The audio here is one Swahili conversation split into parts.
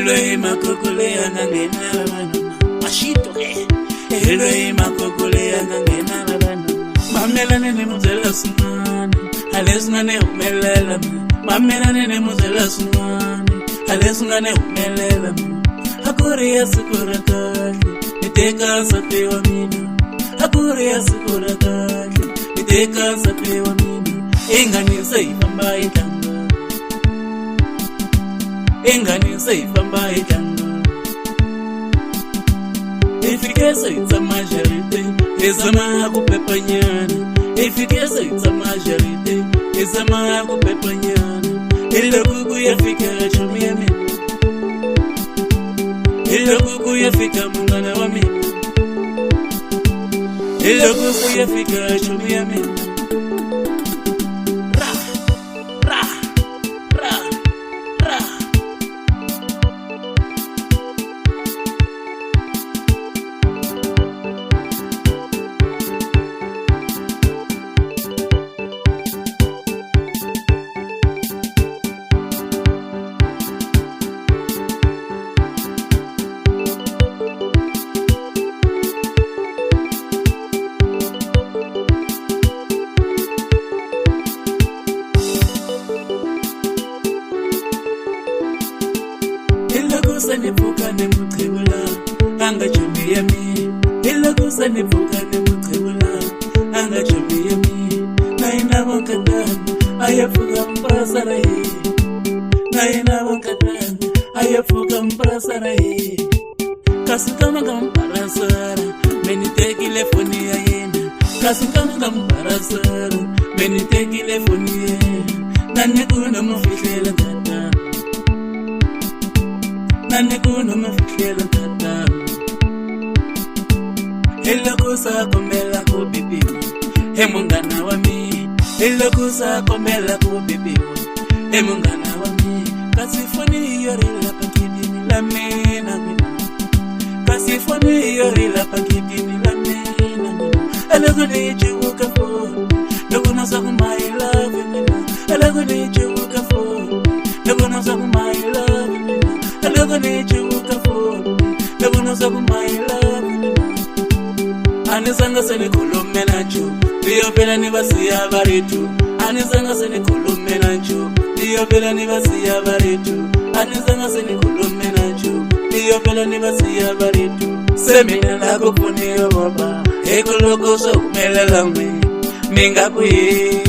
Hello makokole angangena labantu mashito Hello makokole angangena labantu Mamelane nemuzela sumane alesingane umelela Mamelane nemuzela sumane alesingane umelela Hakuri yasikura kahle niteka sapewa mina Hakuri yasikura kahle niteka sapewa mina Ingani sayifamba idanga Ingani sayifamba idanga Ifikese itsa majorite ezama kupepanyana Ifikese itsa majorite ezama kupepanyana Ilokuku yafika chumi ya mina Ilokuku yafika mungana wa mina Ilokuku yafika chumi ya mina Nipuka nemuthebula angajombi yami Ilakusa nipuka nemuthebula angajombi yami Naina wankatani ayafuka mprasara hii Naina wankatani ayafuka mprasara hii Kasukama kamparasara menitekile foni ya yena Kasukama kamparasara menitekile foni ya yena Nanekuna mufihlela tata Nanekuna mafihlela tata Ilokusa komela kubibiwa Emungana wami Ilokusa komela kubibiwa Emungana wami Kasifoni yorila pakidini la mena mina Kasifoni yorila pakidini la mena mina Alaguni chiwuka phone Naguna saku my love mina Alaguni chiwuka phone Naguna saku my love mina Alaguni chiwuka phone Naguna saku my love mina Anisanga sene kulume nacho Diyo pela nibasiya baritu Anisanga sene kulume nacho Diyo pela nibasiya baritu Anisanga sene kulume nacho Diyo pela nibasiya baritu Semina lako puniyo baba Ekuloko so kumelela mwe Minga kuye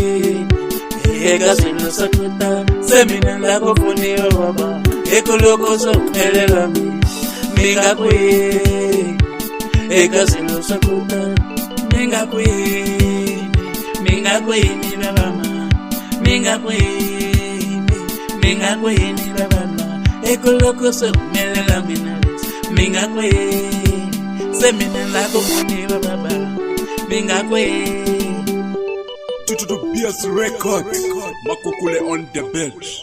Ega silo sakuta Semina lako puniyo baba Ekuloko so kumelela mwe Minga kuye Ega silo sakuta Minga kuye ni babama Minga kuye ni babama Ekuloko so kumelela mwe Minga kuye Semina lako puniyo baba Minga kuye to the BS record. Makokole on the bench.